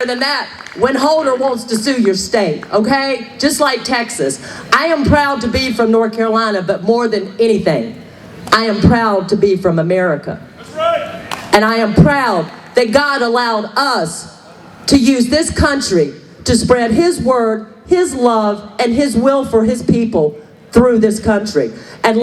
than that when Holder wants to sue your state, okay? Just like Texas. I am proud to be from North Carolina, but more than anything, I am proud to be from America. That's right. And I am proud that God allowed us to use this country to spread His word, His love, and His will for His people through this country. And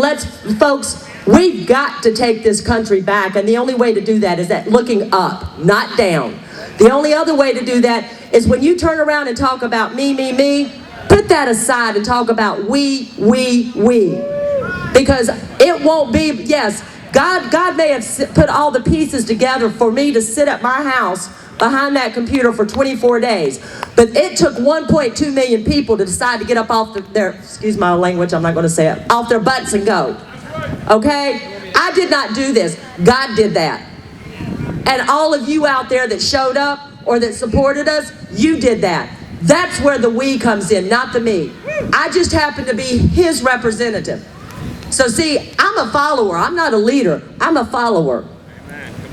folks, we've got to take this country back, and the only way to do that is that looking up, not down. The only other way to do that is when you turn around and talk about me, put that aside and talk about we. Because it won't be, yes, God may have put all the pieces together for me to sit at my house behind that computer for 24 days. But it took 1.2 million people to decide to get up off their, excuse my language, I'm not going to say it, off their butts and go. Okay? I did not do this. God did that. And all of you out there that showed up or that supported us, you did that. That's where the we comes in, not the me. I just happen to be His representative. So see, I'm a follower. I'm not a leader. I'm a follower.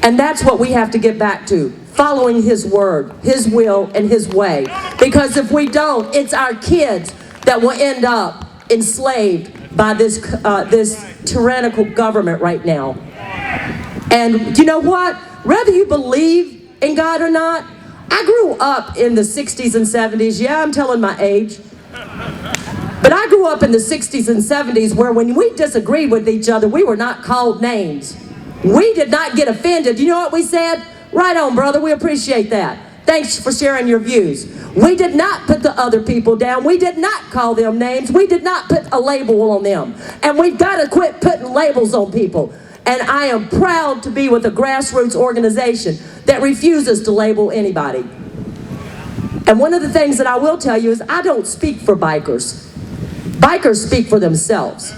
And that's what we have to get back to. Following His word, His will, and His way. Because if we don't, it's our kids that will end up enslaved by this tyrannical government right now. And you know what? Whether you believe in God or not, I grew up in the 60s and 70s. Yeah, I'm telling my age. But I grew up in the 60s and 70s where when we disagreed with each other, we were not called names. We did not get offended. You know what we said? Right on, brother. We appreciate that. Thanks for sharing your views. We did not put the other people down. We did not call them names. We did not put a label on them. And we've got to quit putting labels on people. And I am proud to be with a grassroots organization that refuses to label anybody. And one of the things that I will tell you is I don't speak for bikers. Bikers speak for themselves.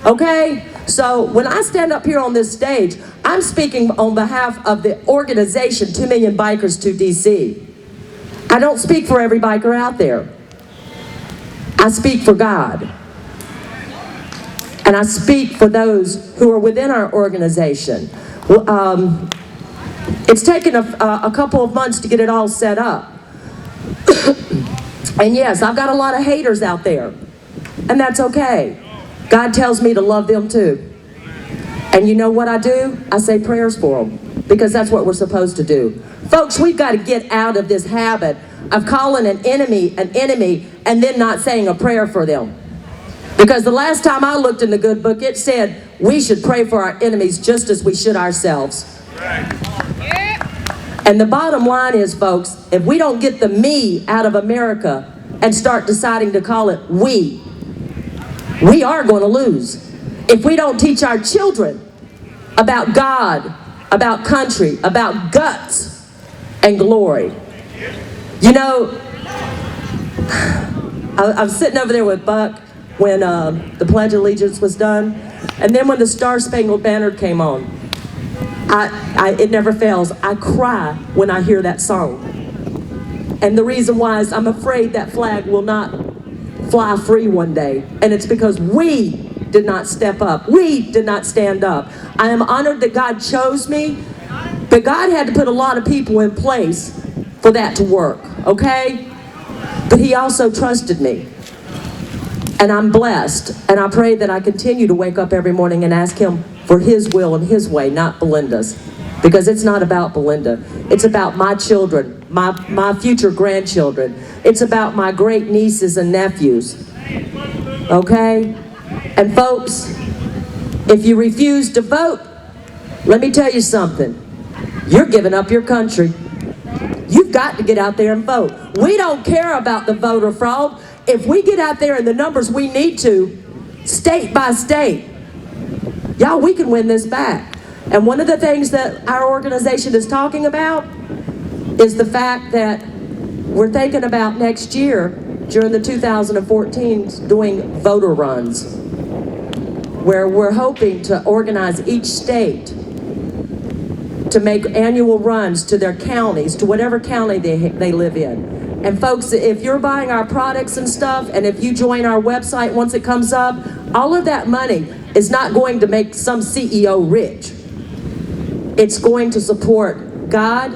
Okay? So when I stand up here on this stage, I'm speaking on behalf of the organization 2 Million Bikers to DC. I don't speak for every biker out there. I speak for God. And I speak for those who are within our organization. It's taken a couple of months to get it all set up. And yes, I've got a lot of haters out there. And that's okay. God tells me to love them too. And you know what I do? I say prayers for them. Because that's what we're supposed to do. Folks, we've got to get out of this habit of calling an enemy, and then not saying a prayer for them. Because the last time I looked in the good book, it said we should pray for our enemies just as we should ourselves. And the bottom line is, folks, if we don't get the me out of America and start deciding to call it we are going to lose. If we don't teach our children about God, about country, about guts and glory. You know, I was sitting over there with Buck when the Pledge of Allegiance was done. And then when the Star Spangled Banner came on, it never fails. I cry when I hear that song. And the reason why is I'm afraid that flag will not fly free one day. And it's because we did not step up. We did not stand up. I am honored that God chose me, but God had to put a lot of people in place for that to work, okay? But He also trusted me. And I'm blessed, and I pray that I continue to wake up every morning and ask Him for His will and His way, not Belinda's. Because it's not about Belinda. It's about my children, my future grandchildren. It's about my great nieces and nephews. Okay? And folks, if you refuse to vote, let me tell you something. You're giving up your country. You've got to get out there and vote. We don't care about the voter fraud. If we get out there in the numbers we need to, state by state, y'all, we can win this back. And one of the things that our organization is talking about is the fact that we're thinking about next year, during the 2014, doing voter runs, where we're hoping to organize each state to make annual runs to their counties, to whatever county they live in. And folks, if you're buying our products and stuff, and if you join our website once it comes up, all of that money is not going to make some CEO rich. It's going to support God,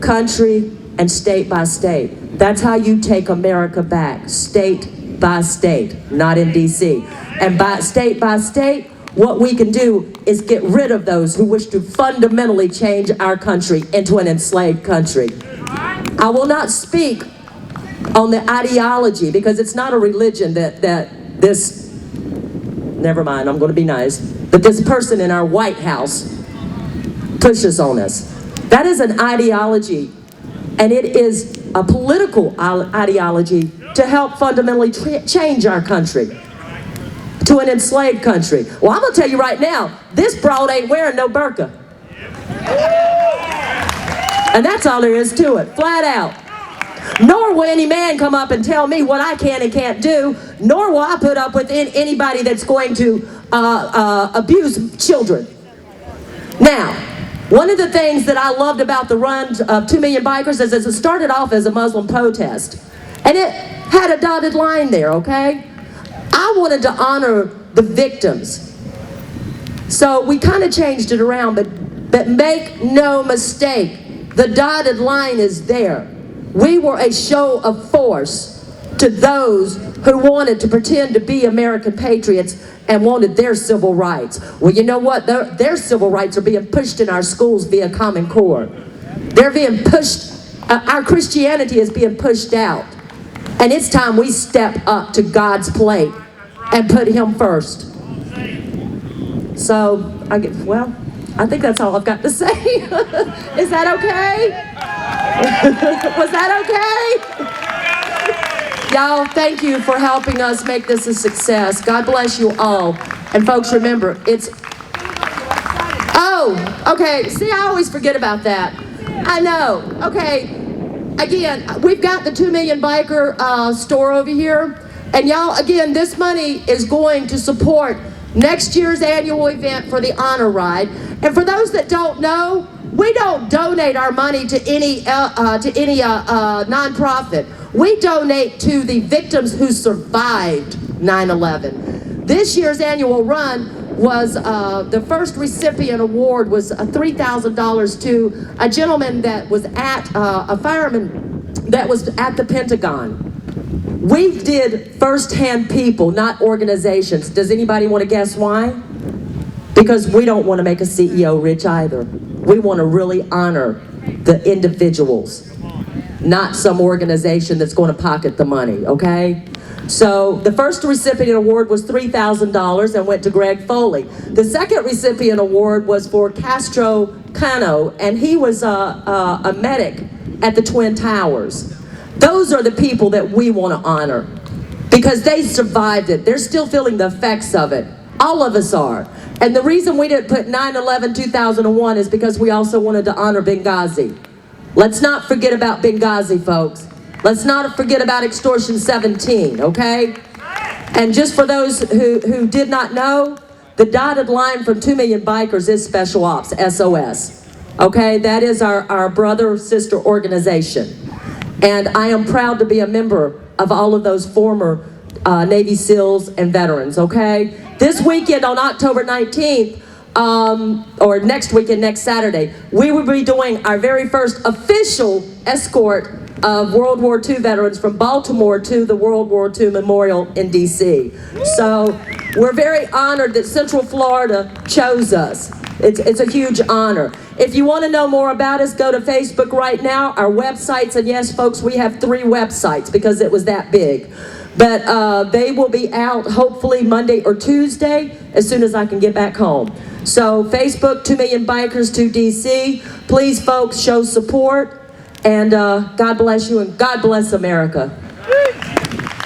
country, and state by state. That's how you take America back, state by state, not in D.C. And by state, what we can do is get rid of those who wish to fundamentally change our country into an enslaved country. I will not speak on the ideology because it's not a religion that this, never mind, I'm going to be nice, but this person in our White House pushes on us. That is an ideology, and it is a political ideology to help fundamentally change our country to an enslaved country. Well, I'm going to tell you right now, this broad ain't wearing no burqa. And that's all there is to it, flat out. Nor will any man come up and tell me what I can and can't do, nor will I put up with anybody that's going to abuse children. Now, one of the things that I loved about the run of 2 Million Bikers is it started off as a Muslim protest. And it had a dotted line there, okay? I wanted to honor the victims. So we kind of changed it around, but make no mistake, the dotted line is there. We were a show of force to those who wanted to pretend to be American patriots and wanted their civil rights. Well, you know what? Their civil rights are being pushed in our schools via Common Core. They're being pushed, our Christianity is being pushed out. And it's time we step up to God's plate and put Him first. So, I think that's all I've got to say. Is that okay? Was that okay? Y'all, thank you for helping us make this a success. God bless you all. And folks, remember, okay. See, I always forget about that. I know. Okay. Again, we've got the 2 Million Biker store over here. And y'all, again, this money is going to support next year's annual event for the Honor Ride. And for those that don't know, we don't donate our money to any nonprofit. We donate to the victims who survived 9/11. This year's annual run was the first recipient award was $3,000 to a gentleman that was at a fireman that was at the Pentagon. We did first-hand people, not organizations. Does anybody want to guess why? Because we don't want to make a CEO rich either. We want to really honor the individuals, not some organization that's going to pocket the money, okay? So the first recipient award was $3,000 and went to Greg Foley. The second recipient award was for Castro Cano, and he was a medic at the Twin Towers. Those are the people that we want to honor because they survived it. They're still feeling the effects of it. All of us are. And the reason we didn't put 9/11/2001 is because we also wanted to honor Benghazi. Let's not forget about Benghazi, folks. Let's not forget about Extortion 17, okay? And just for those who did not know, the dotted line from 2 Million Bikers is Special Ops, SOS. Okay, that is our brother-sister organization. And I am proud to be a member of all of those former Navy SEALs and veterans, okay? This weekend on October 19th, or next weekend, next Saturday, we will be doing our very first official escort of World War II veterans from Baltimore to the World War II Memorial in D.C. So we're very honored that Central Florida chose us. It's a huge honor. If you want to know more about us, go to Facebook right now, our websites, and yes, folks, we have 3 websites because it was that big. But they will be out hopefully Monday or Tuesday as soon as I can get back home. So Facebook, 2 Million Bikers to DC. Please, folks, show support. And God bless you and God bless America.